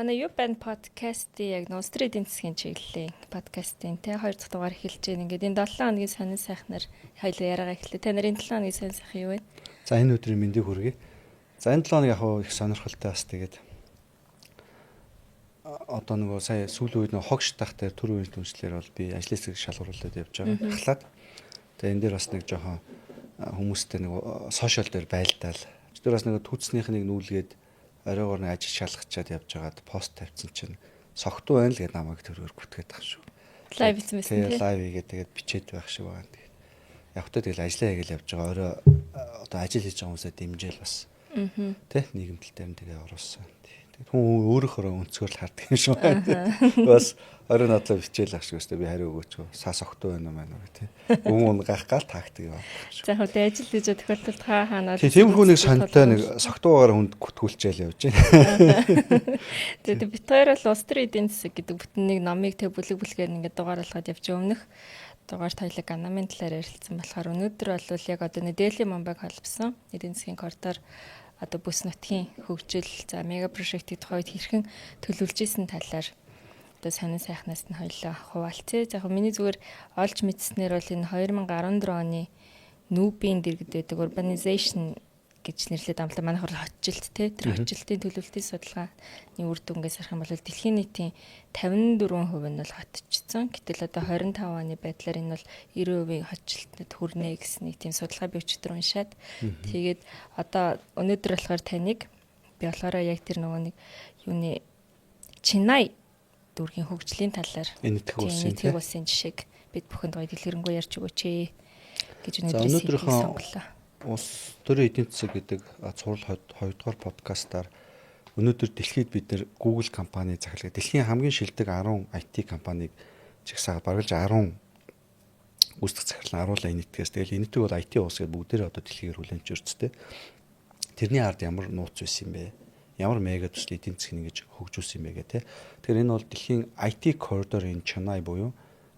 Манай юу банд подкастын яг ностр эдийн засгийн чиглэлийн подкастын тэ 2 дахь дугаар эхэлж байна. Ингээд энэ 7 хоногийн сонин сайхнаар хоёул яриагаа эхлэв. Та нарын 7 хоногийн сонин сайх юу вэ? За энэ өдрийн мэндийг хүргэе. За энэ 7 хоног яг их сонирхолтой бас тэгээд одоо нөгөө сая сүүлийн үед нөгөө хог штах дээр төр үеийн түншлэр бол би ажлын хэсэг шалгуулаад явж байгаа. Ахлаад. Тэгээд энэ дээр бас нэг жоохон хүмүүстэй нөгөө сошиал дээр байлдаал. Тэр бас нөгөө түүцнийхнийг нүүлгээд оройгоор нэг ажил шалгачаад явж байгаад пост тавьсан чинь согтуу байна л гэдэг намайг төрөөр гүтгээд байгаа шүү. Лайв хийсэн тийм. Лайв хийгээд тэгээд бичээд байх шиг байгаа. Тэгээд явхдаа тэгэл ажиллаа хийгээл явж байгаа. Орой одоо ажил хийж байгаа хүмүүсээ дэмжээл бас. Тэ нийгэмдэлтэй юм тэгээ оруулсан. Тэгээд хүн өөрөөхөө өнцгөр л хардаг юм шүү. Бас орой надлаа бичээл ах шиг өстэй би хариу өгөөч. Саа согтуу байна маа тий. Хүн гах гал таагдаг юм. За хөөе ажил хийж тохиолдолд хаана тиймэрхүү нэг сонтой нэг согтуугаар хүнд гүтгүүлчээл явж байна. Тэгээд бит хоёр бол улс төрийн эдийн засаг гэдэг бүтэн нэг номыг тэг бүлэг бүлгээр ингээд дугаарлахад явж өмнөх дугаар тойлог анамын талаар ярилцсан болохоор өнөөдөр бол яг одоо Дели Момбайг холбосон эдийн засгийн коридор одоо бүс нутгийн хөгжил за мега прожектыг тухайд хэрхэн төлөвлөж исэн талаар одоо сонин сайхнаас нь хоёлаа хуваалцъя. За яг миний зүгээр олж мэдснээр бол энэ 2014 оны нүүбийн дэргэд байдаг urbanization гэж нэрлэдэг амлаа манайх бол хотжилт те тэр хотжилтын төлөвлөлтийн судалгааны үр дүнгээс харах юм бол дэлхийн нийтийн 54% нь бол хотжсон. Гэтэл одоо 25 оны байдлаар энэ бол 90% хотжилтод хүрнэ гэсэн нэг тийм судалгаа би өчигдөр уншаад тэгээд одоо өнөөдөр болохоор таныг би болохоор яг тэр нөгөө нэг юуны Чинай дүүргийн хөгжлийн талаар энэтхэг улсын жишээг бид бүхэнд гоё дэлгэрэнгүй ярьж өгөөч гэж өнөөдрийн сонголоо. Улс төрийн эдийн засаг гэдэг цуврал 2 дугаар подкастаар өнөөдөр дэлхийд бид нэр Google компани захирал дэлхийн хамгийн шилдэг 10 IT компаниг жигсаад баргалж 10 гүйцэтгэх захирал аруулаа энэтхгээс тэгэл энэтхэг бол IT уус гэдэг бүгдээрээ одоо дэлхийгээр хүлэмж өрцтэй. Тэрний ард ямар нууц байсан юм бэ? Ямар мега төсөл эдийн засгийг ингэж хөгжүүлсэн юм бэ гэх те. Тэгэхээр энэ бол дэлхийн IT коридорын Чинай буюу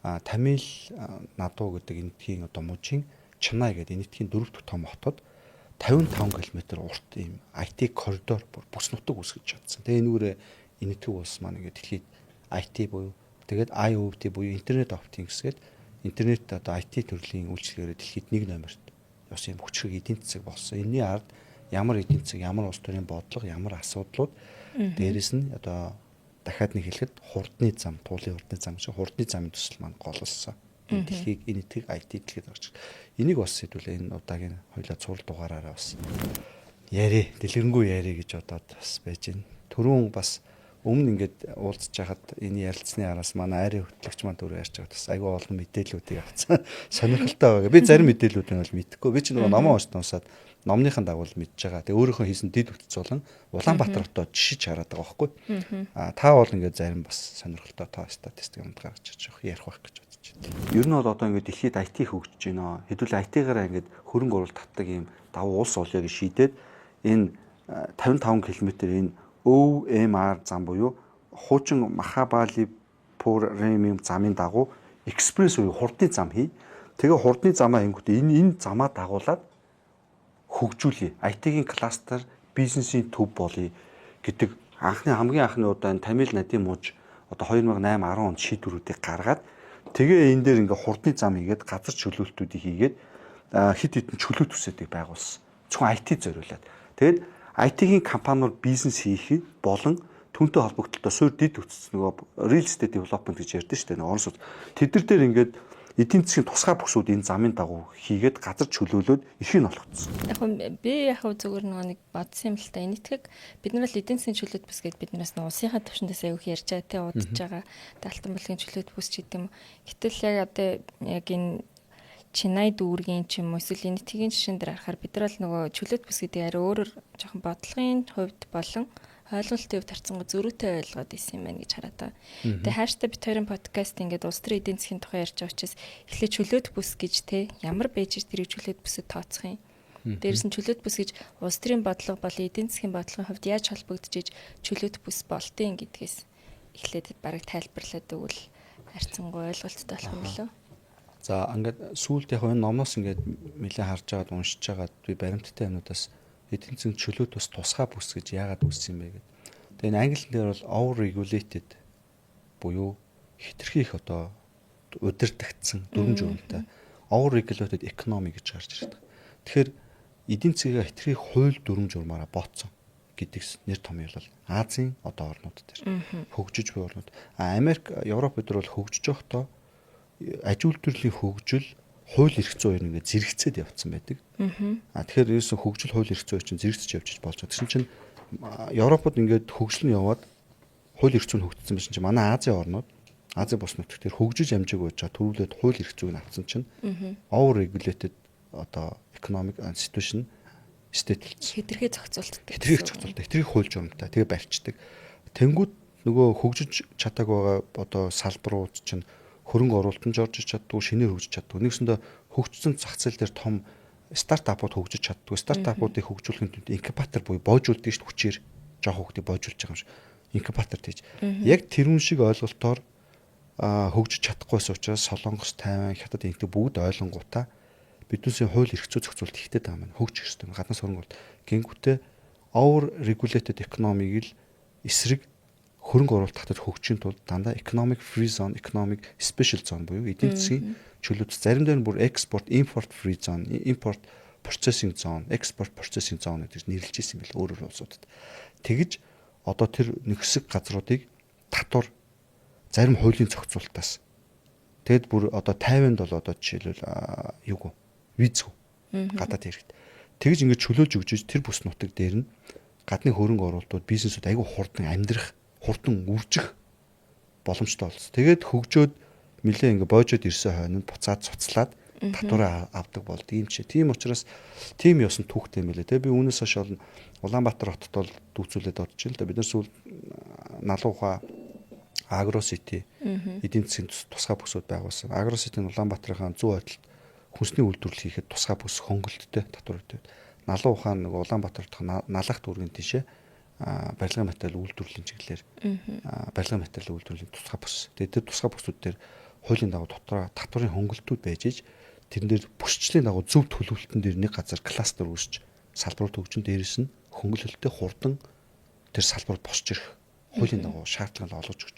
Тамил Наду гэдэг энэтхийн одоо мужийн Чинай гэдэг энэтхийн 4 дахь том хотод 55 км урт ийм IT коридор бүс нутаг үүсгэж чадсан. Тэгээ энүүрээ энэтхэг улс маань ингээд дэлхийд IT буюу тэгээд IoT буюу интернет of things гэдэг интернет одоо IT төрлийн үйлчлэгээр дэлхийд 1 номерт явсан юм хүчрэг эдийн засаг болсон. Энэний ард ямар эдийн засаг, ямар улс төрийн бодлого, ямар асуудлууд дээрэс нь одоо дахиад нэг хэлэхэд хурдны зам, туулын хурдны зам шиг хурдны замын төсөл маань голлсон. Дэлхийг энэтхэг IT дэлхийд гарч. Энийг бас хэдүүлээ энэ удаагийн хоёлаа цуврал дугаараараа бас яри, дэлгэрэнгүй яри гэж бодоод бас байж байна. Түрүүн бас өмнө ингээд уулзж хахад энэ ярилцсны араас манай айрын хөтлөгч маань түрүү ярьж байгаа бас айгүй олон мэдээллүүдийг авцсан. Сонирхолтой байгаа. Би зарим мэдээллүүдийг бол мэдэхгүй. Би ч нөгөө номоо уншаад номныхан дагуу мэдж байгаа. Тэгээ өөрийнхөө хийсэн дэд үтц болон Улаанбаатар хотод жишиж хараад байгаа байхгүй. Та бол ингээд зарим бас сонирхолтой тоо статистик юмд гаргаж явах ярих байх гэж бодож байна. Ер нь бол одоо ингээд дэлхийд IT хөгжиж байна. Хэдүүл IT-гаараа ингээд хөрөнгө оруулалт татдаг юм давуу улс олъё гэж шийдээд энэ 55 км энэ OMR зам буюу хуучин Махабали Премиум замын дагуу экспресс буюу хурдны зам хий. Тэгээ хурдны замаа ингүүтээ энэ замаа дагуулад хөгжүүлье. IT-ийн кластер бизнесийн төв болъё гэдэг хамгийн анхны удаа энэ Тамил Надын муж одоо 2008-10 онд шийдвэрүүдийг гаргаад тэгээ энэ дээр ингээ хурдны зам хийгээд газар чөлөөлтүүдийг хийгээд хит хитэн чөлөөт төсөөдийг байгуулсан. Зөвхөн IT зориулаад. Тэгээд IT-ийн компаниуд бизнес хийхэд болон түүнтэй холбогдлолтой суурь дэд үтц нөгөө real estate development гэж ярьдэн шүү дээ. Нөгөө орон сууц. Тэд дээр ингээд эдийн засгийн тусгай бүсүүд энэ замын дагуу хийгээд газар чөлөөлөөд эрхийг олгоцсон. Яг би зүгээр нэг бодсон юм л та. Энэтхэг бид нар л эдийн засгийн чөлөөт бүс гэдээ биднээс нэг улсынхаа төвшөндөөс аяух ярьж байгаа те удаж байгаа. Алтан бүлгийн чөлөөт бүс ч гэдэг юм. Гэтэл яг одоо яг энэ Чинай дүүргийн ч юм уу эсвэл энэтхэгийн жишээн дээр харахаар бид нар л нөгөө чөлөөт бүс гэдэг арай өөрөөр жоохон бодлогын хувьд болон ойлголтын хувьд харцангуй зөрүүтэй ойлгоод исэн юм байна гэж хараад байгаа. Тэгээ хааштай бит хоёрын подкаст ингээд улс төрийн эдийн засгийн тухай ярьж байгаа учраас эхлээд чөлөөт бүс гэж те ямар байж тэрийг чөлөөт бүсэд тооцох юм. Дээрээс нь чөлөөт бүс гэж улс төрийн бодлого болон эдийн засгийн бодлогын хувьд яаж холбогдож чөлөөт бүс болтын гэдгээс эхлээд бараг тайлбарлаад өгвөл харцангуй ойлголттой болох юм болов. За ингээд сүүлд яг энэ номоос ингээд нэлээд харж байгаад уншиж байгаад би баримттай юмнуудаас эдийн засгийн чөлөөт бас тусгай бүс гэж яагаад үүссэн юм бэ гэдэг. Тэгээ энэ англи хэлээр бол over regulated буюу хэтэрхий их одоо удирдагдсан дүрм журмтай over regulated economy гэж гарч ирдэг. Тэгэхээр эдийн засгийн хэтэрхий хууль дүрм журмаараа ботсон гэдэг нэр томьёол бол Азийн одоо орнууд дээр хөгжиж буй орнууд. Америк, Европ өдр бол хөгжиж явахдаа аж үйлдвэрлэлийн хөгжил хууль эрх зүйн хоёр ингээд зэрэгцээд явцсан байдаг. Тэгэхээр ерөөсөн хөгжил хууль эрх зүйн чинь зэрэгцэж явж болж байгаа. Тэгсэн чинь Европод ингээд хөгжил нь яваад хууль эрх зүйн хөгжсөн байсан чинь манай Азийн орнууд Азийн бус нутагт тэр хөгжиж амжаагүй байж байгаа төрүүлээд хууль эрх зүйг авсан чинь over regulated одоо economic situation state болсон. Хэтэрхий зохицуултдаг. Хэтэрхий хууль журамтай тэгээ барьцдаг. Тэнгүүд нөгөө хөгжиж чадааг байгаа одоо салбарууд чинь хөрөнгө оруулалтанд орж чаддгүй, шинээр хөгжиж чаддгүй. Нэгсэндээ хөгжсөн зах зээл дээр том стартапууд хөгжиж чаддгүй. Стартапуудыг хөгжүүлэхэд инкубатор буюу боожуулдаг шүү дээ хүчээр жоох хүүхдийг боожуулж байгаа юм шиг. Инкубатор тийж. Яг тэрүүн шиг ойлголтоор хөгжиж чадахгүйс учраас Солонгос, Тайван, Хятад энэтэй бүгд ойлгонгуудаа биднээсээ хууль эрх зүй зохицуулт ихтэй таамаа хөгжих хэрэгтэй. Гаднаас хөрөнгө оруулалт гингүүтээ over regulated economy-г л эсрэг хөрөнгө оруулалт татаж хөгжихийн тулд дандаа economic free zone, economic special zone буюу эдийн засгийн чөлөөт заримдаа бүр export import free zone, import processing zone, export processing zone гэж нэрлэж ирсэн юм бэл өөрөөр улсуудад. Тэгж одоо тэр нэг хэсэг газруудыг татвар зарим хуулийн зохицуултаас тэгэд бүр одоо Тайванд бол одоо жишээлбэл юуг визгүй гадаад хэрэгт. Тэгж ингэж чөлөөлж өгч тэр бүс нутаг дээр нь гадны хөрөнгө оруулалтууд бизнесүүд айгүй хурдан амьдрах, хурдан үржих боломжтой болсон. Тэгээд хөгжөөд нэлээ ингээ боожод ирсэн хойно буцаад цуцлаад татвараа авдаг болд юм чи. Тийм учраас тийм ёсон түүхтэй юм лээ. Тэгээ би үүнээс хойш бол Улаанбаатар хотод бол дүүцүүлээд орж ил да бид нар сүүл Налууха Агросити эдийн засгийн тусгай бүсүүд байгуулсан. Агросити нь Улаанбаатарын зүүн хойдолд хүнсний үйлдвэрлэл хийхэд тусгай бүс хөнгөлөлттэй татвар өгдөг. Налуу ухаан нэг Улаанбаатар дахь налах дүүргийн тийшээ барилгын материал үйлдвэрлэлийн чиглэлээр барилгын материал үйлдвэрлэлийн тусгай бүс. Тэгээд тэр тусгай бүсүүд дээр хуулийн дагуу дотроо татварын хөнгөлтүүд байж иж тэрэн дээр бүсчлэлийн дагуу зөв төлөвлөлтөн дээр нэг газар кластер үүсч салбарууд хөгжин дээрээс нь хөнгөлөлтөд хурдан тэр салбар босч ирэх хуулийн дагуу шаардлага олгож өгч.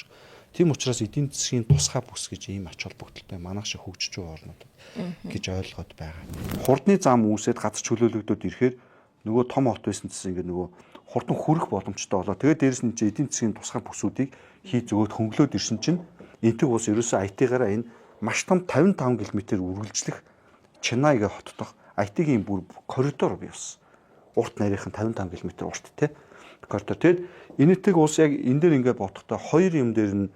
Тийм учраас эдийн засгийн тусгай бүс гэж ийм ач холбогдолтой манайх шиг хөгжиж байгаа орнууд гэж ойлгоод байгаа. Хурдны зам үүсээд газар чөлөөлөгдөд ирэхээр нөгөө том хот байсан гэсэн ингээд нөгөө хурдан хүрэх боломжтой болоо. Тэгээд дээрэс нь эдийн засгийн тусгай бүсүүдийг хий зөгөөд хөнгөлөөд ирсэн чинь энтэг ус ерөөсөө IT-гаараа энэ маш том 55 км үргэлжлэх Чинайг хотдох IT-гийн бүр коридор бий болсон. Урт нарийнх нь 55 км урт те. Коридор. Тэгэд энэтэг ус яг энэ дээр ингээд бодохдоо хоёр юм дээр нь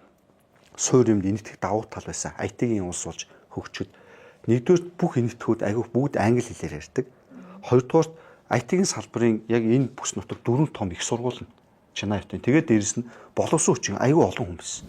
суур юмд энэтэг давуу тал байсан. IT-гийн ус болж хөгжөд нэгдүгээр бүх энэтхүүд аягүй бүгд англи хэлээр ярьдаг. Хоёрдугаар IT-гийн салбарын яг энэ бүс нутаг дөрвөн том их сургууль нь Чинай хотын. Тэгээд дээрэс нь боловсон хүчин аягүй олон хүн байсан.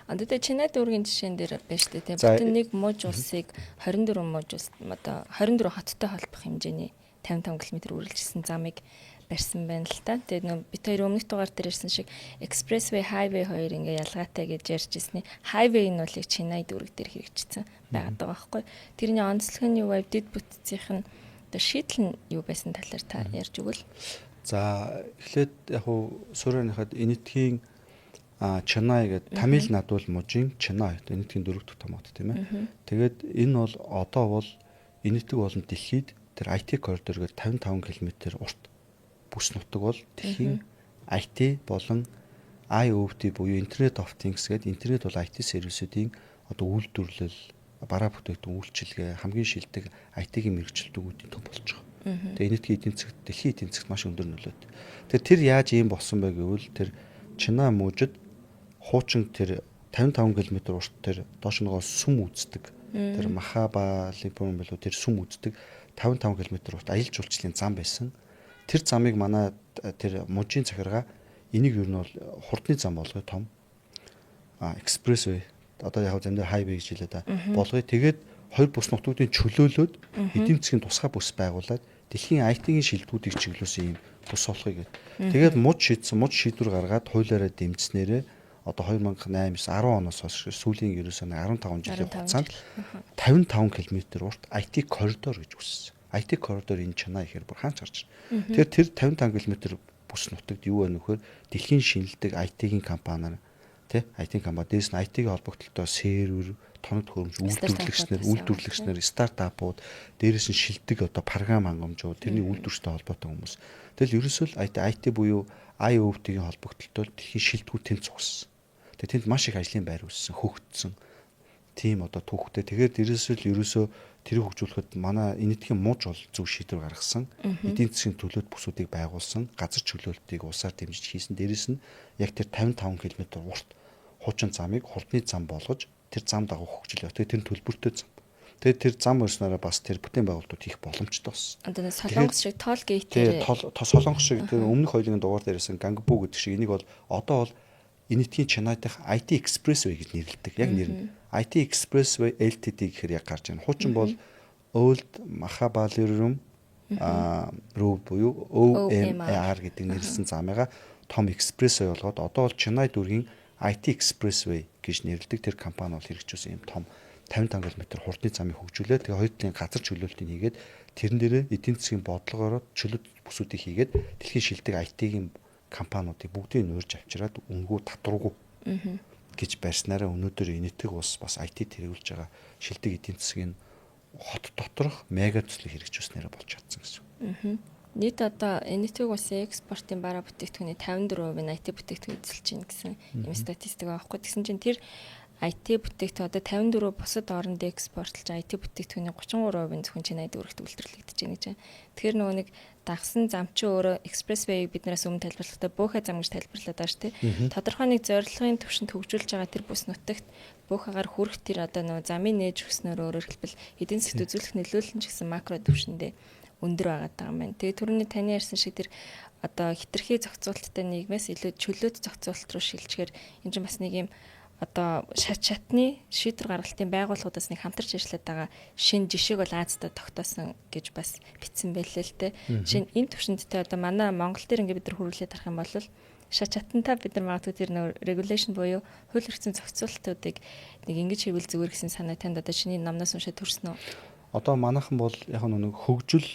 Одоо Чинай дүүргийн жишээн дээр байна шүү дээ. Бүтэн нэг мууж улсыг 24 мууж улс одоо 24 хоттой холбох хэмжээний 55 км үргэлжилсэн замыг барьсан байна л та. Тэгээд нөө бит хоёр өмнөх дугаар дээр ирсэн шиг expressway, highway хоёр ингээ ялгаатай гэж ярьж ирсний. Highway нь бол яг Чинай дүүрэг дээр хэрэгжсэн байгаад байгаа байхгүй. Тэрний онцлог нь юу вэ? Дэд бүтцийнх нь одоо шийдэл нь юу байсан талаар та ярьж өгвөл. За эхлээд яг хуу суурьныхад энэтхийн Чинай гэдэг Тамил Надул мужийн Чинай энэтхийн дөрөв дэх том хот тийм ээ. Тэгээд энэ бол одоо бол энэтэг болон дэлхийд тэр IT коридор гэдэг 55 км урт бүс нутаг бол дэлхийн IT болон IoT буюу Internet of Things гэдэг интернет бол IT сервисүүдийн одоо үйлдвэрлэл, бараа бүтээгдэхүүн үйлчилгээ хамгийн шилдэг IT-ийн мэргэжилтүүдийн төв болж байгаа. Тэгээ энэтхийн эдийн засгт дэлхийн эдийн засгт маш өндөр нөлөөт. Тэгээ тэр яаж ийм болсон бэ гэвэл тэр Чинай мужид хуучин тэр 55 км урт тэр доош нөгөө сүм үздэг. Тэр Махаба, Лимпон болоо тэр сүм үздэг 55 км урт аялал жуулчлалын зам байсан. Тэр замыг манай тэр мужийн захиргаа энийг юу нь бол хурдны зам болгоё том. Экспрессвей одоо яг замдаа хайвей гэж хэлээ да. Болгоё. Тэгээд хоёр бус нутгуудын чөлөөлөөд эдийн засгийн тусгай бүс байгуулад дэлхийн IT-ийн шилдэгүүдийг чиглүүлсэн юм бус болохыг гээд. Тэгээд муж шийдвэр гаргаад хуулиараа дэмжснээрээ одоо 2008-10 оноос хойш сүүлийн ерөөсөө 15 жилийн хугацаанд 55 км урт IT коридор гэж үүссэн. IT коридор энэ Чинай ихээр бүр хаач гарч. Тэгэхээр тэр 55 км бүс нутагт юу байна вөхөр дэлхийн шинэлдэг IT-ийн компаниар тий IT компани дээрс нь IT-ийн холбогдлолтой сервер, тоног төхөөрөмж, үйлдвэрлэгчнэр, стартапууд, дээрээс нь шилдэг одоо програм хангамжууд, тэрний үйлдвэртэй холбоотой хүмүүс. Тэгэл ерөөсөө л IT буюу IoT-ийн холбогдлолтой дэлхийн шилдэгүүд тэнд зогссон. Тэгээ тэнд маш их ажлын байр үүссэн, хөгжсөн. Тийм одоо түүхтэй. Тэгээд ерөөсөө тэрийг хөгжүүлэхэд манай энэтхийн мууж бол зөв шийдвэр гаргасан. Эдийн засгийн төлөөт бүсүүдийг байгуулсан, газар чөлөөлтийг улсаар дэмжиж хийсэн. Дээрээс нь яг тэр 55 км урт хуучин замыг хурдны зам болгож тэр зам дагуу хөгжил яваа. Тэр нь төлбөртэй зам. Тэгээд тэр зам өрснөөрөө бас тэр бүтээн байгуулалтууд хийх боломжтой болсон. Одоо Солонгос шиг тоол гейтээр Солонгос шиг тэр өмнөх хоёрын дугаар дээрсэн Гангбу гэдэг шиг энийг бол одоо бол энэтхийн Чанай дахь IT Expressway гэж нэрлэдэг. Яг нэр нь IT Expressway LTD гэхээр яг гарч байна. Хуучин бол Old Mahabalipuram руу буюу OMR гэдэг нэрлсэн замыгаа том Expressway болгоод одоо бол Чанай дүүргийн IT Expressway гэж нэрлэдэг тэр компани бол хэрэгжүүлсэн юм том 55 км хурдны замыг хөгжүүлээд тэгээ хоёр талын газар чөлөөлтийг хийгээд тэрэн дээрээ эдийн засгийн бодлогоор чөлөөт бүсүүдийг хийгээд дэлхийн шилдэг IT-ийн компаниудыг бүгдийг нуурж авчираад үнгүү татваргүй гэж барьснараа өнөөдөр энэтхэг улс бас IT тэргүүлж байгаа шилдэг эдийн засгийн хот доторх мега төслийг хэрэгжүүлснээр болж чадсан гэсэн. Нийт одоо энэтхэг улсын экспортын бараа бүтээгдэхүүний 54% нь IT бүтээгдэхүүн эзэлж байна гэсэн юм статистик байхгүй. Тэгсэн чинь тэр IT бүтээгдэхүүн одоо 54 бусад оронд экспортлж IT бүтээгдэхүүний 33% нь зөвхөн Чанайд өргөт үйлдвэрлэгдэж байна гэж байна. Тэгэхээр нөгөө нэг дагсан зам чи өөрөө экспрессвей биднээс өмнө тайлбарлахдаа бөөхэ зам гэж тайлбарлаад байгаа шүү дээ. Тодорхой нэг зорилгын түвшинд хөгжүүлж байгаа тэр бүс нутагт бөөхөгаар хүрэх тэр одоо нөгөө замын нээж өгснөөр өөрөөр хэлбэл эдийн засгт үзүүлэх нөлөөлөл нь ч гэсэн макро түвшиндээ өндөр байгаа юм байна. Тэгээ түрүүний таны ярьсан шиг тэр одоо хитрхи зохицуулттай нийгмээс илүү чөлөөт зохицуулт руу шилжчихээр энэ чинь бас нэг юм одоо шатны шийдвэр гаргалтын байгууллагуудаас нэг хамтарч ажиллаад байгаа шинэ жишээг бол Азиад тогтоосон гэж бас бичсэн байлээ л дээ. Жишээ нь энэ төвшөндтэй одоо манай Монгол дээр ингээд бид нар хөрвүүлээд харах юм бол шатнтаа бид нар магадгүй тэр нөр regulation буюу хууль эрхцэн зохицуултуудыг нэг ингэж хийвэл зүгээр гэсэн санаа танд одоо чиний номноос уншаад төрсөн үү? Одоо манайхан бол яг нэг хөгжил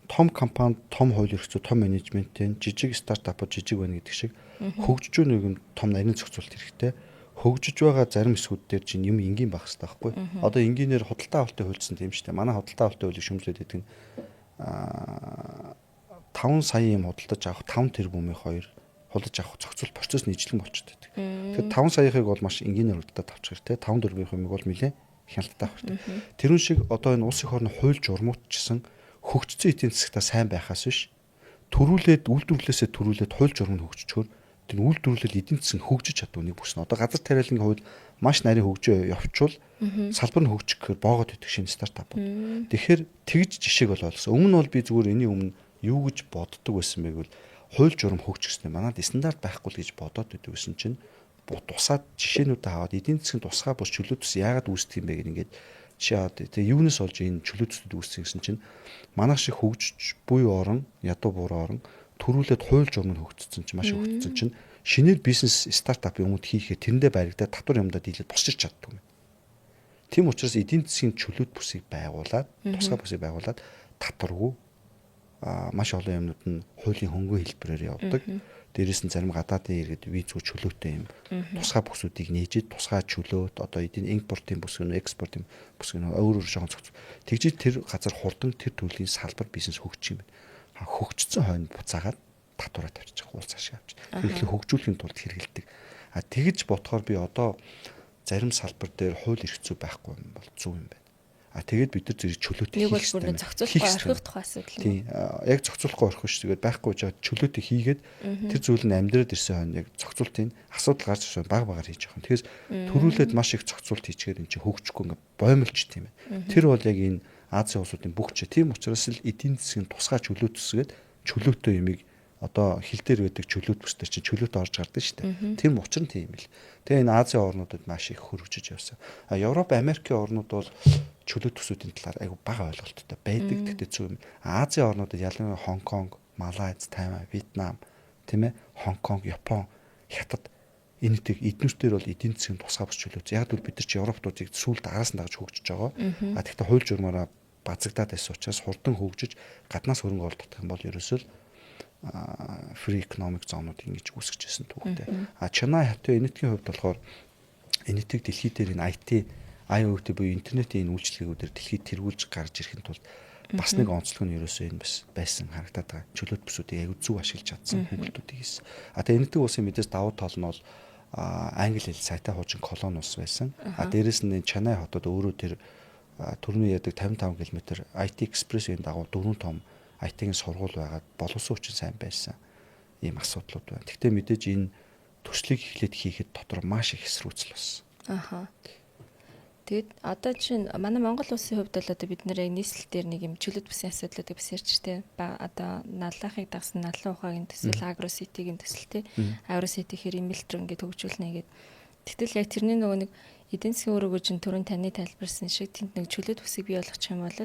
том компани, том хууль эрх зүй, том менежменттэй жижиг стартапууд жижиг байна гэдэг шиг хөгжиж байгаа нэг том нарийн зохицуулт хэрэгтэй. Хөгжиж байгаа зарим хэсгүүд дээр чинь юм энгийн байх хэрэгтэй байхгүй. Одоо энгийнээр худалдаа авалтыг хуульдсан тийм шүү дээ. Манай худалдаа авалтын хуулийг шүүмжлээд байдаг нь 5 сая юм худалдаж авах 5 тэрбумын 2 худалдаж авах зохицуулт процесс нийтлэн болчиход байдаг. Тэгэхээр 5 саяхыг бол маш энгийнээр худалдаад авчих хэрэгтэй. 5 тэрбумын юмыг бол нэлээд хяналттай авах хэрэгтэй. Тэрүүн шиг одоо энэ улс их орны хууль журмуудчсан хөгжсөн эдийн засгтаа сайн байхаас биш төрүүлээд үйлдвэрлэлээсээ төрүүлээд хууль журмыг хөгжчихөөр тэр үйлдвэрлэл эдийн засаг хөгжиж чадвал нэг бүснэ. Одоо газар тариалангийн хувьд маш нарийн хөгжөө явуучвал салбар нь хөгжих гэхээр боогод идэх шинэ стартапууд. Тэгэхээр тэгж жишээг бол ойлгосон. Өмнө нь бол би зүгээр энэний өмнө юу гэж боддог байсан бэ гэвэл хууль журам хөгжчихснээр манад стандарт байхгүй л гэж бодоод байдаг гэсэн чинь тусаад жишээнүүдээ аваад эдийн засгийн тусгай бус чөлөөтс яагаад үүсдэг юм бэ гэх ингээд тэгээ юунаас олж энэ чөлөөтсөд үүссэн гэсэн чинь манайх шиг хөгжиж буй орон ядуу буурай орон төрүүлээд хууль журмыг хөгжсөн чинь маш хөгжсөн чинь шинээр бизнес стартапын юмуд хийхээр тэрэндээ баригдаад татвар юмдаа дийлээд босчиж чаддаг юм. Тийм учраас эдийн засгийн чөлөөт бүсийг байгуулад тусгай бүсийг байгуулад татваргүй маш олон юмнууд нь хуулийн хөнгөн хэлбэрээр явдаг. Дээрээс нь зарим гадаадын иргэд визгүй чөлөөтэй юм. Тусгай бүсүүдийг нээжид тусгай чөлөөт одоо эдийн импортын бүс гэнэ экспортын бүс гэнэ өөр шоон цогц. Тэгжиж тэр газар хурдан тэр төрлийн салбар бизнес хөгжиж юм байна. Хөгжсөн хойно буцаагаад татвараа тавьчих уул цаашаа авч. Тэгэхээр хөгжүүлэхийн тулд хэрэгэлдэг. Тэгж бодохоор би одоо зарим салбар дээр хууль эрх зүй байхгүй юм бол зүг юм байна. Тэгээд бид нар зэрэг чөлөөтэй хийх хэрэгтэй. Зохицуулахгүй орхих тухай асуудал юм. Тийм. Яг зохицуулахгүй орхих шүү. Тэгээд байхгүй жаад чөлөөтэй хийгээд тэр зүйл нь амьдраад ирсэн хойно яг зохицуултын асуудал гарч ирсэн баг багаар хийж байгаа юм. Тэгэхээр төрүүлээд маш их зохицуулт хийчихээр эн чинь хөгжихгүй ингээ боомлчт юм байна. Тэр бол яг энэ Азийн улсуудын бүх ч тийм учраас л эдийн засгийн тусгай чөлөөт төсгээд чөлөөтэй юмыг одоо хил дээр байдаг чөлөөт бүстэр чинь чөлөөт орж гардаг шүү дээ. Тийм учир нь тийм л. Тэгээ энэ Азийн орнуудад маш их хөргөжж явсан. Европ, Америкийн орнууд бол чөлөөт төсүүдийн талаар айгу бага ойлголттой байдаг. Тэгтээ зөв юм. Азийн орнуудад ялангуяа Хонконг, Малайз, Тайвань, Вьетнам, тийм ээ, Хонконг, Япон, Хятад энэ тийг эднүстээр бол эдийн засгийн тусгай бус чөлөөт. Яг л бид нар чи Европуудыг сүүлд араас нь дагаж хөгжиж байгаа. Тэгэхдээ хууль журмаараа базагдаад байсан учраас хурдан хөгжиж гаднаас хөрөнгө оруулах юм бол ерөөсөө free economic зоонууд ингэж үүсгэжсэн түүхтэй. Чанай хотын энэтхийн хувьд болохоор энэтхэг дэлхий дээр энэ IT IoT буюу интернетийн энэ үйлчлэгүүдээр дэлхийд тэргүүлж гарч ирэхэд тулд бас нэг онцлог нь ерөөсөө энэ байсан харагдаад байгаа. Чөлөөт бүсүүдийг аягүй зөв ашиглаж чадсан хүүхдүүдийг хийсэн. Тэгээ энэтхэг улсын мэдээс давуу тал нь бол англи хэл сайтай хуучин колони ус байсан. Дээрэс нь Чанай хотод өөрөө тэр түрүүний яадаг 55 км IT Express-ийн дагуу 4 том IT-ийн сургууль байгаад боловсон хүчин сайн байсан ийм асуудлууд байна. Гэхдээ мэдээж энэ төслийг эхлээд хийхэд дотор маш их эсрүүцэл болсон. Тэгэд одоо чинь манай Монгол улсын хувьд бол одоо бид нэр нийслэл дээр нэг юм чөлөөт бүсийн асуудлуудыг бас ярьж штэ. Одоо налахыг дагсан налан ухаагийн төсөл, агроситигийн төсөлтэй. Агросити хэр имэлтэр ингээд хөгжүүлнэ гэдэг. Тэгтэл яг тэрний нөгөө нэг эдийн засгийн үр өгөөж төрүн таны тайлбарсан шиг тэнд нэг чөлөөт бүсийг бий болгох юм бол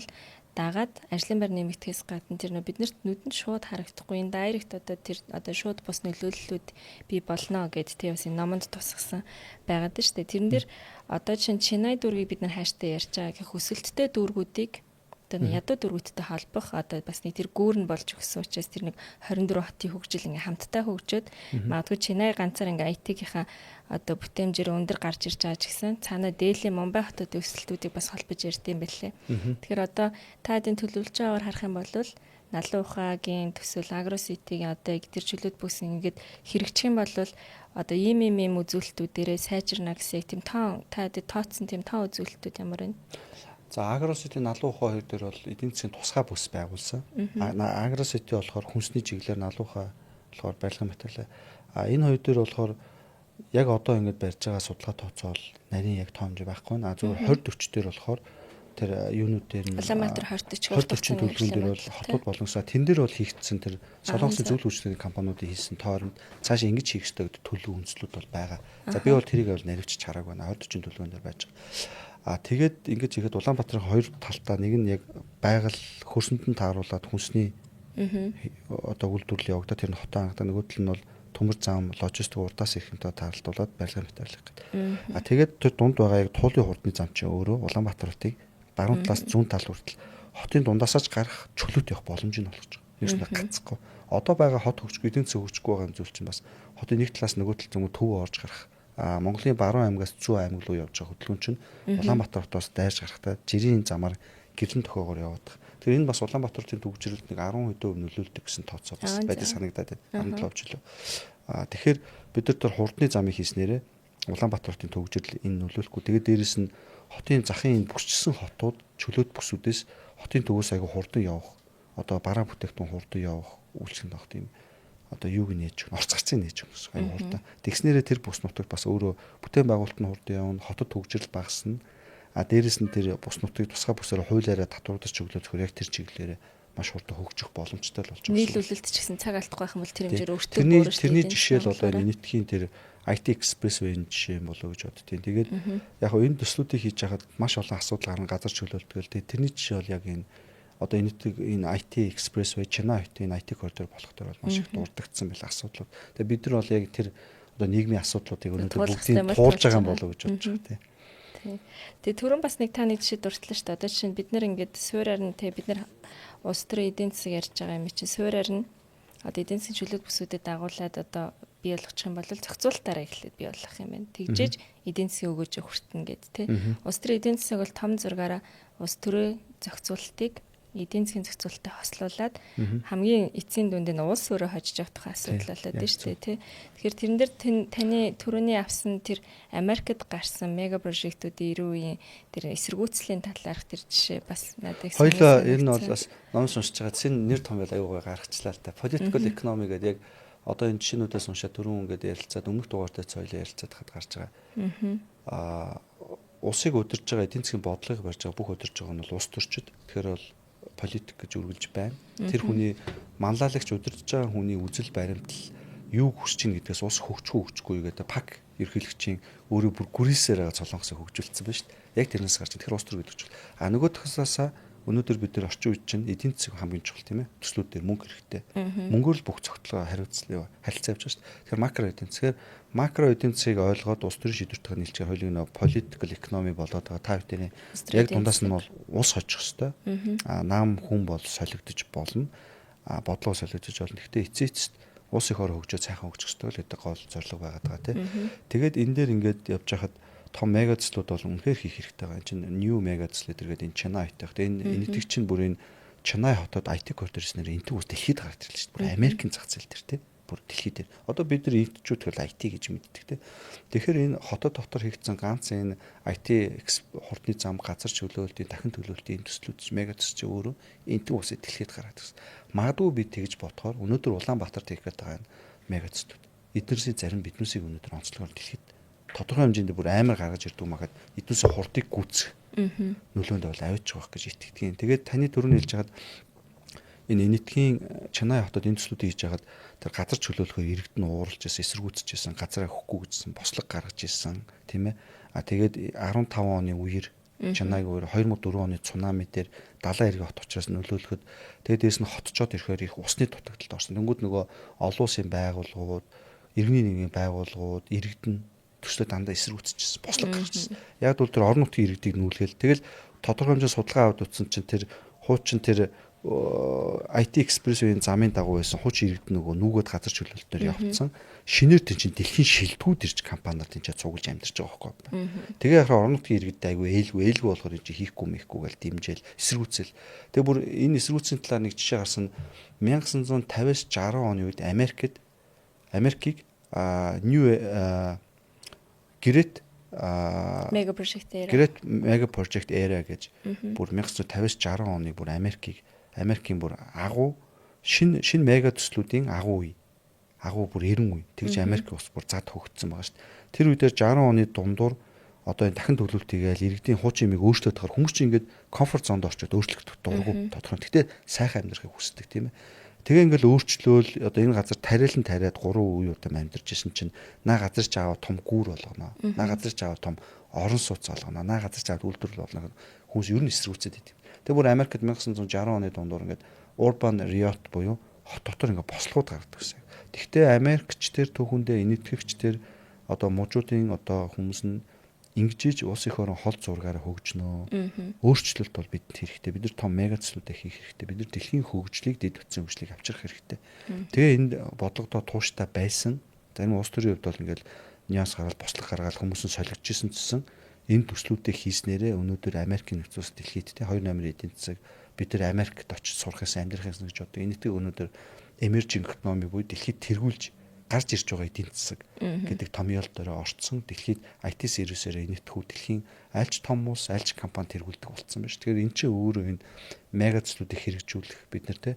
дагаад ажлын байр нэмэгдэхээс гадна тэр биднэрт нүдэнд шууд харагдахгүй энэ дайрект одоо тэр одоо шууд бус нөлөөллүүд бий болно гэд тий бас энэ номонд тусгасан байгаад нь шүү дээ. Тэрэн дээр одоо Чинай дүүргийг бид нар хааштай ярьж байгаа гэх өсөлттэй дүүргүүдийг одоо ядуу дүүргүүдтэй холбох одоо бас нэг тэр гүүр нь болж өгсөн учраас тэр нэг 24 хотын хөгжил ингээ хамтдаа хөгжөөд магадгүй Чинай ганцаар ингээ IT-гийнхаа одоо бүтээмжээр өндөр гарч ирж байгаа ч гэсэн цаанаа дээлийн Мумбай хотын өсөлтүүдийг бас холбож ярьдсан байлээ. Тэгэхээр одоо та эдийн төлөвлөж байгаагаар харах юм бол налан ухаагийн төсөл агроситигийн одоо тэр чөлөөт бүс ингээд хэрэгжих юм бол одоо ийм үзүүлэлтүүдээрээ сайжирна гэсэн тийм та тооцсон тийм тоо үзүүлэлтүүд ямар вэ? За агроситийн налан ухаа хоёр дээр бол эдийн засгийн тусгай бүс байгуулсан. Агросити болохоор хүнсний чиглэлээр налан ухаа болохоор барилгын материал. Энэ хоёр дээр болохоор яг одоо ингэж барьж байгаа судалгаа тооцоол нарийн яг тоомж байхгүй наа зөвхөн 20-40 дээр болохоор тэр юунууд дээр нь Улаанбаатар 20-40 төлөвлөгөн дээр бол хотод боломжтой тэн дээр бол хийгдсэн тэр солонгосын зөвлөл үйлчлэгийн компаниудын хийсэн тооронд цаашаа ингэж хийх ёстой гэдэг төлөв үндэслүүд бол байгаа. За би бол тэрийг бол наривч чараагүй байна 20-40 төлөвлөгөн дээр байж байгаа. Тэгээд ингэж ихэд Улаанбаатарын хоёр талтаа нэг нь яг байгаль хөрсөнд нь тааруулаад хүнсний одоо үйлдвэрлэл явагдаад тэр нь хотоо хангалттай нөгөө тал нь бол төмөр зам логистик урдаас ихэнтэй тааралдуулаад барилгын материал гэдэг. Тэгээд тэр дунд байгаа яг туулын хурдны зам чинь өөрөө Улаанбаатар хотыг баруун талаас зүүн тал хүртэл хотын дундаасаач гарах чөлөөт явах боломж нь олгож байгаа. Юуснаа ганцхгүй. Одоо байгаа хот хөгжихгүй эдийн засаг хөгжихгүй байгаа зүйл чинь бас хотын нэг талаас нөгөө тал зөвхөн төв орж гарах. Монголын баруун аймгаас зүүн аймаг руу явж байгаа хөдөлгөөн чинь Улаанбаатар хотоос дайрж гарахтаа жирийн замаар гэрлэн тохиогоор яваад байгаа. Тэгэхээр энэ бас Улаанбаатарын төвөгжрөлд нэг 10% нөлөөлдөг гэсэн тооцоо бас байдаг санагдаад байна. 17 жил. Тэгэхээр бид нар тэр хурдны замыг хийснээрээ Улаанбаатарын төвөгжрөл энэ нөлөөлөхгүй. Тэгээд дээрэс нь хотын захын энэ бүсчсэн хотууд чөлөөт бүсүүдээс хотын төвөөс аяга хурдан явах одоо бараа бүтээгдэхүүн хурдан явах үйлчлэгэнд авах тийм одоо юуг нээж орц гарцыг нээж өгсөн аяга хурдан. Тэгснээрээ тэр бүс нутагт бас өөрөө бүтээн байгуулалт нь хурдан явна, хотод төвөгжрөл багасна. Дээрэс нь тэр бус нутгийг тусгай бүсээр хуулиараа татвардаж өглөөцгөр яг тэр чиглэлээр маш хурдан хөгжих боломжтой л болж байгаа. Нийлүүлэлт ч гэсэн цаг алдахгүй байх юм бол тэр хэмжээр өөртөө өөрөөр тэрний жишээ л одоо нийтхийн тэр IT Express-ийн жишээ болоо гэж боддtiin. Тэгээд яг хөө энэ төслүүдийг хийж хахад маш олон асуудал гарна газар чөлөөлтгөл. Тэгээд тэрний жишээ бол яг энэ одоо энэ IT Express-ийн Чанай хотын IT коридор болох төр бол маш их дурддагдсан байл асуудлууд. Тэгээд бид нар бол яг тэр одоо нийгмийн асуудлуудыг өнөөдөр бүгдийг туулж байгаа юм болоо гэж бодож байгаа тийм. Тэгээ түрүүн бас нэг таны жишээ дурдлаа шүү дээ. Одоо жишээ нь бид нар ингээд суураар нь те бид нар улс төрийн эдийн засаг ярьж байгаа юм чи суураар нь одоо эдийн засгийн чөлөөт бүсүүдэд дагуулад одоо бий болгох юм бол зохицуулалтаараа эхлээд бий болгох юм байна. Тэгжээж эдийн засгийн өгөөжөө хүртэнэ гэд те. Улс төрийн эдийн засаг бол том зургаараа улс төрийн зохицуулалтыг эдийн засгийн зохицуулалттай хослуулад хамгийн эцсийн дүнд нь улс өөрөө хожиж явах тухай асуудал болоод байна шүү дээ тий. Тэгэхээр тэрэн дээр таны түрүүний авсан тэр Америкт гарсан мега прожектуудын 90 үеийн тэр эсэргүүцлийн талаарх тэр жишээ бас надад их хоёлоо ер нь бол бас ном уншиж байгаа чинь нэр том байл аюугаа гаргачлаа л та. Political economy гэдэг яг одоо энэ жишээнүүдээс уншаад түрүүн ингээд ярилцаад өмнөх дугаартай цойлоо ярилцаад хад гарч байгаа. Улсыг удирж байгаа эдийн засгийн бодлогыг барьж байгаа бүх удирж байгаа нь бол улс төрчид. Тэгэхээр бол политик гэж үргэлж байна. Тэр хүний манлайлагч удирдах байгаа хүний үзэл баримтал юу хүсэж ийн гэдгээс ус хөгжихгүй гэдэг пак ерхийлэгчийн өөрөө бүр гүрээсээр байгаа Солонгосыг хөгжүүлсэн байна шүү дээ. Яг тэрнээс гарч тэгэхээр ус төр гэдэг чинь. Нөгөө тахсаасаа өнөөдөр бид нар орчин үед чинь эдийн засаг хамгийн чухал тийм ээ. Төслүүд дээр мөнгө хэрэгтэй. Мөнгөөр л бүх цогцлогоо харилцаа явж байгаа шүү дээ. Тэгэхээр макро эдийн засгаар макро эдийн засгийг ойлгоод улс төрийн шийдвэртэйг нийлжээр хоёулыг нөө political economy болоод байгаа. Та бүхэн яг дундаас нь бол ус хожих хэвээр. Нам хүн бол солигдож болно. бодлого солиодож болно. Гэхдээ эцээцт улс их орон хөгжөө сайхан хөгжих ёстой л гэдэг гол зорилго байгаад байгаа тийм. Тэгээд энэ дээр ингээд явж хахад том мегацлууд бол үнэхээр хийх хэрэгтэй байгаа. Энд чинь new megaцл гэдэг энэ Чанай айтах. Тэгээд энэ энэтхэг чинь бүр энэ Чанай хотод IT корпорационээр энтэг ус дэлхийд гарч ирлээ шүү дээ. Бүр Америкийн зах зээл дээр тийм. Бүр дэлхийд дээр. Одоо бид нар институт гэхэл IT гэж мэддэг тийм. Тэгэхээр энэ хотод дотор хийгдсэн ганц энэ IT хурдны зам, газар чөлөөлтийн, дахин төлөвлөлтийн төслүүд чинь мегац чинь өөрөө энтэг усыг дэлхийд гаргаад ирсэн. Магадгүй би тэгж бодохоор өнөөдөр Улаанбаатарт хийх гэдэг байгаа мегацлууд. Эднэрсийн зарим биднээсийг өнөөдөр онцлогоор дэлхийд тодорхой хэмжээнд бүр амар гаргаж ирдэг магад эднээсээ хурдыг гүйцэх нөлөөнд бол авиж байгаа гэж итгэдэг. Тэгээд таны түрүүний хэлж хагаад энэ энэтхийн Чанай хотод энэ төслүүдийг хийж хагаад тэр газар чөлөөлөхөөр иргэдэн ууралж ирсэн, эсэргүүцэж ирсэн, газараа өгөхгүй гэжсэн, бослог гаргаж ирсэн, тийм ээ. Тэгээд 15 оны үеэр Чанайг өөр 2004 оны цунами дээр далайн эргийн хот учраас нөлөөлөхөд тэгээд дээрэс нь хотчоод ирэхээр их усны дутагдалд орсон. Тэнгүүд нөгөө олон улсын байгууллагууд, иргэний нэгэн байгууллагууд, иргэдэн төслөө дандаа эсэргүүцчихсэн, бослог гаргачихсан. Яг бол тэр орон нутгийн иргэдийг нүүлгээл тэгэл тодорхой хэмжээ судалгаа аваад утсан чинь тэр хуучин тэр IT Express-ийн замын дагуу байсан хуучин иргэд нүгөөд газар чөлөөлтөөр явцсан. Шинээр тэн чинь дэлхийн шилдэгүүд ирж компаниар тэн чинь цуглаж амьдарч байгаа байхгүй. Тэгээ яхаа орон нутгийн иргэдтэй айгүй ээлгүй болохоор энэ хийхгүй мэхгүй гэл дэмжээл эсэргүүцэл. Тэгээ бүр энэ эсэргүүцлийн талаар нэг жишээ гарсан 1950-аас 60 оны үед Америкийг New Great Mega Project Era гэж бүр 1950-аас 60 оны бүр Америкийн бүр агуу шинэ мега төслүүдийн агуу бүр 90 үе. Тэгж Америк ус бүр зад хөгжсөн байгаа шүү дээ. Тэр үедээ 60 оны дундуур одоо энэ дахин төлөвлөлт хийгээл иргэдийн хуучин юмыг өөрчлөлт тахаар хүмүүс чинь ингээд комфорт зонд орчод өөрчлөлт дургу тодорхой. Гэхдээ сайхан амьдрахыг хүсдэг тийм ээ. Тэгээ ингээл өөрчлөөл одоо энэ газар тариалан тариад 3 үе удаа амьдарч исэн чинь наа газар ч аваа том гүүр болгоно. Наа газар ч аваа том орон сууц болгоно. Наа газар ч аваад үйлдвэрлэл болгоно. Хүмүүс ер нь эсрүүцээд идэв. Тэгээ бүр Америкт 1960 оны дундуур ингээд urban riot буюу хот дотор ингээд бослогууд гаргадаг гэсэн. Тэгвэл Америкчдэр түүхэндээ энэтхэгчдэр одоо мужуудын одоо хүмүүс нь ингэж улс их орон хол зургаараа хөгжнөө. Өөрчлөлт бол бидэнд хэрэгтэй. Бид нар том мегацлуудыг хийх хэрэгтэй. Бид нар дэлхийн хөгжлийг, дэд бүтцийн хөгжлийг авчрах хэрэгтэй. Тэгээ энд бодлогодоо тууштай байсан. Энэ улс төрийн хувьд бол ингээд нюанс гаргаад бослог гаргаад хүмүүс нь солигдчихсэн гэсэн энэ төслүүдийг хийснээрээ өнөөдөр Америкийн нөхцөлс дэлхийд те 2 номер эдийн засаг бид нар Америкт очиж сурах гэсэн амьдрах гэсэн гэж боддог. Энэтэй өнөөдөр emerging economy буюу дэлхийд тэргүүлж гарч ирж байгаа эдийн засаг гэдэг томьёол дээр орцсон. Дэлхийд IT сервисээр энэтхүү дэлхийн альч том улс, альч компани тэргүүлдэг болсон байна шүү. Тэгэхээр эн чинь өөрөө энэ мегацлуудыг хэрэгжүүлэх бид нар те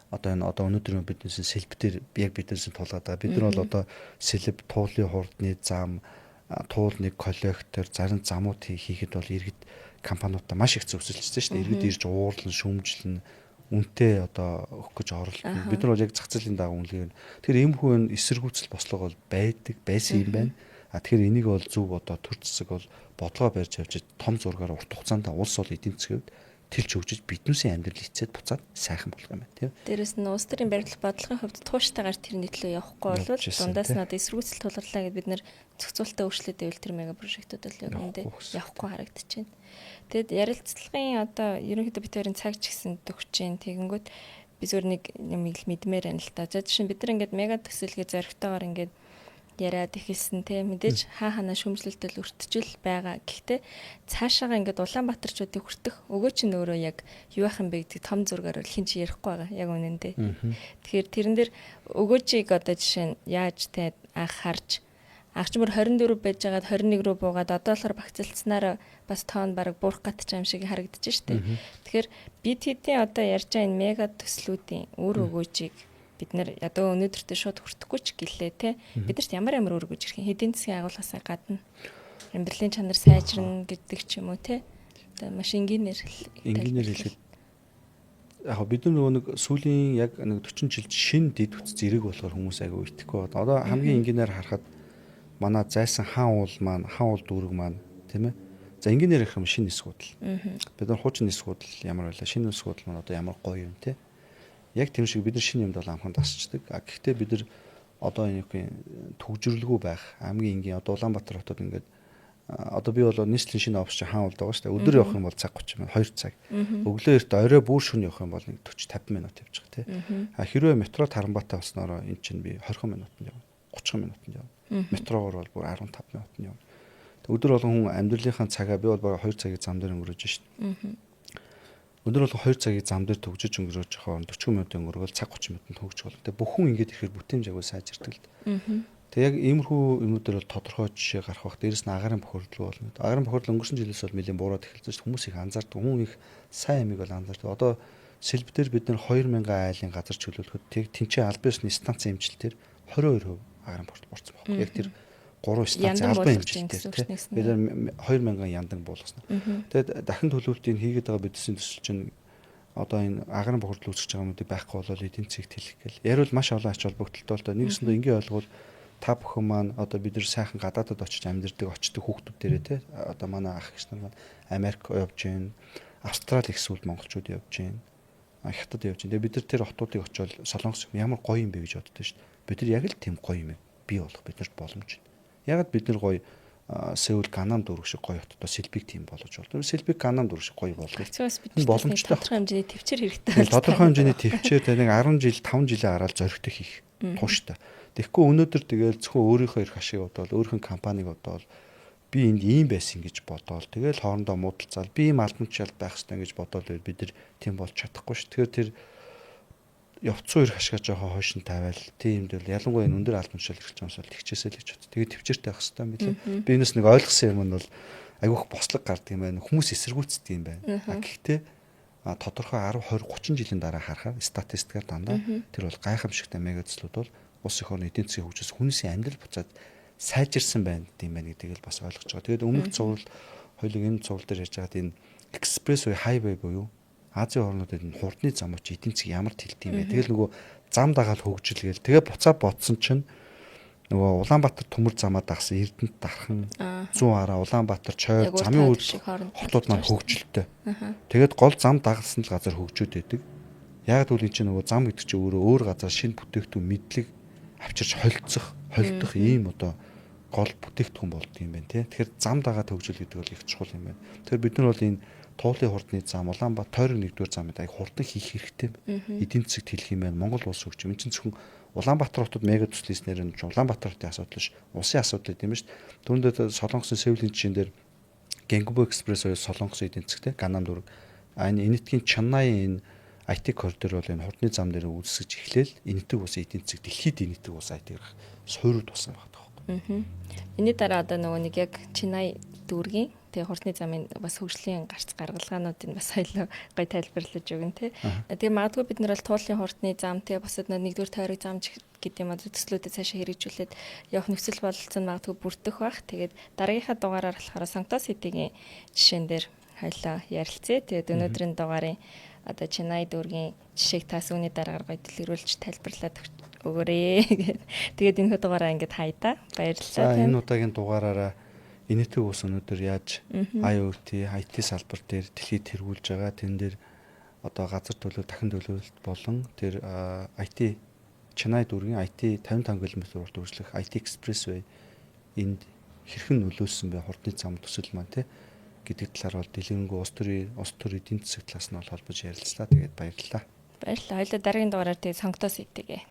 одоо өнөөдөр биднээс сэлбтэр яг биднээс тулгаад байгаа. Бид нар бол одоо сэлб туулын хурдны зам туул нэг коллектор зарим замууд хийхэд бол иргэд компаниудаа маш их зөвсөлдсөн шүү дээ. Иргэд ирж уурлан шүүмжлэн үнэтэй одоо өгөх гэж оролдоно. Бид нар бол яг зах зээлийн дагуу үнэлгээ. Тэгэхээр ийм хүн эсэргүүцэл бослого бол байсан юм байна. Тэгэхээр энийг бол зөв одоо төр засаг бол бодлогоо барьж явж том зургаар урт хугацаанд улс бол эдийн засгийн хувьд тэлж өгч биднээсийн амьдрал эцэд буцаад сайхан болох юм байна тийм. Дээрээс нь улс төрийн барилгын бодлогын хувьд тууштайгаар тэрний төлөө явахгүй бол дундаас нь одоо эсэргүүцэл тулгарлаа гэд бид нэр зохицуулалтаа өөрчлөлт байвал тэр мега прожектууд л үүндээ явахгүй харагдаж байна. Тэгэд ярилцлагын одоо ерөнхийдөө бид хоёрын цаг ч гэсэн төгсөж जैन тэгэнгүүт би зөвөр нэг юм мэдмээр байна л та. За жишээ нь бид нар ингээд мега төсөлгөө зоригтойгоор ингээд яриад ихэлсэн те мэдээж хаана шүүмжлэлтэл өртөжл байгаа. Гэхдээ цаашаага ингээд Улаанбаатарчуудыг хүртэх өгөө чинь өөрөө яг юу ах юм бэ гэдэг том зургаар л хинч ярихгүй байгаа. Яг үнэндээ. Тэгэхээр тэрэн дээр өгөөжийг одоо жишээ нь яаж те анх харж агч мөр 24 байжгаад 21 рүү буугаад одоо болохоор багцэлцснаар бас тоон бараг буурах гатч юм шиг харагдаж штэ. Тэгэхээр бид хэдийн одоо ярьж байгаа энэ мега төслүүдийн үр өгөөжийг бид нар одоо өнөөдөртөө шууд хүртэхгүй ч гэлээ те бид нарт ямар өргөж ирэх хэдийн засгийн агуулгаас гадна амьдралын чанар сайжирна гэдэг ч юм уу те одоо маш энгийнээр хэлэхэд яг бид нар нөгөө нэг сүүлийн яг нэг 40 жилд шинэ дэд үтц зэрэг болохоор хүмүүс аягүй итгэхгүй байна. Одоо хамгийн энгийнээр харахад манай зайсан хаан уул дүүрэг маань тийм ээ. За энгийнээр ярих юм шинэ эсгүүдэл. Бид нар хуучин эсгүүдэл ямар байлаа шинэ эсгүүдэл маань одоо ямар гоё юм те. Яг тийм шиг бид нар шинэ юмд бол амхан тасчдаг. Гэхдээ бид нар одоо энэ төвжирлгүй байх хамгийн энгийн одоо Улаанбаатар хотод ингээд одоо би бол нийслэлийн шинэ офс чи хаан болдог шүү дээ. Өдөр явах юм бол цаг 30 минут, 2 цаг. Өглөө эрт орой бүр шөнө явах юм бол нэг 40 50 минут явчих тий. Хэрвээ метро Таранбаатаа болсноороо эн чинь би 20 минутанд явна. 30 минутанд явна. Метрогоор бол бүр 15 минутанд явна. Өдөр болгон хүн амьдралынхаа цагаа би бол бараг 2 цагийн зам дээр өнгөрөөж шин. Өдөр болгон 2 цагийн зам дээр төгжиж өнгөрөөж явахаар 40 минутын өнгөрөөл цаг 30 минутанд төгжих болно. Тэгээ бүхэн ингэж ирэхээр бүтээмжаагүй сайжирдаг л. Тэгээ яг иймэрхүү юмнуудаар бол тодорхой жишээ гарах бах. Дээрэс нь агаарын бохирдол болно. Агаарын бохирдол өнгөрсөн жилээс бол нэлээд буураад эхэлсэн шүү дээ. Хүмүүс их анзаардаг. Хүн их сайн юмыг бол анзаардаг. Одоо сэлбдэр бид нар 2000 айлын газар чөлөөлөхөд тэнцээ албан ёсны станцын эмчилтээр 22% агаарын бохирдол буурсан байна. Яг тэр 3 станцын албан эмчилтээр бид 2000 яндан буулгасан. Тэгээд дахин төлөвлөлтийг хийгээд байгаа бидний төсөл чинь одоо энэ агаарын бохирдол үүсгэж байгаа юмнуудыг байхгүй болол эдийн засгт хэлэх гээл. Ярил маш олон ач холбогдолтой л да. Нэгсэндээ ингээ ойлгол та бүхэн маань одоо бид нар сайхан гадаадад очиж амьдардаг очдог хүүхдүүд дээрээ те одоо манай ах эгч нар маань Америк явж гин, Австрали их сүлд монголчууд явж гин, хятад явж гин. Тэгээ бид нар тэр хотуудыг очиод солонгос ямар гоё юм бэ гэж боддоо шүү дээ. Бид нар яг л тийм гоё юм бий болох биднэрт боломж байна. Ягаад бид нар гоё Сеул Ганам дүүрэг шиг гоё хотод Сэлбиг тийм болгож болдог. Сэлбиг Ганам дүүрэг шиг гоё болгох. Боломжтой. Тодорхой хэмжээний төвчээр хэрэгтэй. Тодорхой хэмжээний төвчээр тэ нэг 10 жил 5 жилийн араал зоригтой хийх тууштай. Тэгэхгүй өнөөдөр тэгэл зөвхөн өөрийнхөө эрх ашиг бодоод өөрийнхөө компанийг бодоод би энд ийм байсан гэж бодоод тэгэл хоорондоо муудалцаад би ийм албанчаал байх хэрэгтэй гэж бодоод бид нар тийм болж чадахгүй ш. Тэгэхээр тэр явцсан эрх ашигаа жоохон хойш нь тавиал тиймд бол ялангуяа энэ өндөр албанчаал эрх чамс бол тэгчээсэй л гэж бод. Тэгээд төвчээртэй байх хэрэгтэй мэлээ. Би энэс нэг ойлгосон юм нь бол айгүйх бослог гардаг юм байна. Хүмүүс эсэргүүцдэг юм байна. Гэхдээ тодорхой 10 20 30 жилийн дараа харахаар статистикаар дандаа тэр бол гайхамшигтай мегацлууд бол улс их орны эдийн засгийн хөгжөөс хүнсийн амьдрал буцаад сайжирсан байна гэдэг юм байна гэдгийг л бас ойлгож байгаа. Тэгээд өмнөх цуврал хоёулыг энэ цуврал дээр ярьж байгаад энэ экспресс way хайвей буюу Азийн орнуудад энэ хурдны замууч эдийн засаг ямар тэлдэв юм бэ? Тэгэл нөгөө зам дагаал хөгжил гээл. Тэгээ буцаад бодсон чинь нөгөө Улаанбаатар төмөр замаа дагсан Эрдэнэт дархан 100 араа Улаанбаатар Чойр замын үйл хотууд маань хөгжилтэй. Тэгээд гол зам дагалсан л газар хөгжөөд байдаг. Яг л энэ чинь нөгөө зам гэдэг чинь өөрөө өөр газар шинэ бүтээгдэхүүн мэдлэг авчирч холдох ийм одоо гол бүтээгдэхүүн болдго юм байна тий. Тэгэхээр зам дагаад хөгжил гэдэг бол их чухал юм байна. Тэгэхээр бид нар бол энэ Туулын хурдны зам Улаанбаатар 1-р замд аяг хурдан хийх хэрэгтэй. Эдийн засагт хэлэх юм байна. Монгол улс хөгжим. Энэ чинь зөвхөн Улаанбаатар хотод мега төслийнснээр нь Улаанбаатар хотын асуудал биш. Улсын асуудал гэдэм шүү дээ. Түүнээс Солонгосын Сеулийн жишээн дээр Генгбо экспресс хоёр Солонгосын эдийн засагт Ганам дүүрэг энэ энэтхийн Чаннаи энэ IT коридор бол энэ хурдны зам дээр үүсгэж эхлээл энэтэг ус эдийн засаг дэлхийд энэтэг ус IT-г суурьд тусан байгаа байхгүй. Энэний дараа одоо нөгөө нэг яг Чинай дүүргийн тэгээ хурдны замын бас хөгжлийн гарц гаргалгаануудыг бас соёлоо гой тайлбарлаж өгөн тий. Тэгээ магадгүй бид нар бол Туулын хурдны зам тэгээ босод 1-р тойрог зам гэдэг юм аа төслүүдэд цаашаа хэрэгжүүлээд явах нөхцөл бололцоо магадгүй бүрдэх бах. Тэгээд дараагийнхаа дугаараар болохоор Санктос хэдийн жишээн дээр хоёлоо ярилцъя. Тэгээд өнөөдрийн дугаарын одоо Чинай дүүргийн жишээг тас үүний дараагаар гой дэлгэрүүлж тайлбарлаад өгөөрэй. Тэгээд энэ дугаараа ингээд хайда. Баярлалаа. Энэ удаагийн дугаараараа энэтэг ус өнөөдөр яаж IoT, IT салбар дээр дэлхийд тэргүүлж байгаа. Тэн дээр одоо газар төлөв, дахин төлөвлөлт болон тэр IT Чинай дүүргийн IT 55 км урт үржлэх IT Expressway энд хэрхэн нөлөөлсөн бэ? Хурдны зам төсөл маань тий гэдэг талаар бол дэлгэрэнгүй улс төр эдийн засаг талаас нь бол холбож ярилцлаа. Тэгээд баярлалаа. Баярлалаа. Хоёулаа дараагийн дугаараар тэгээд сонготоос идэгээ.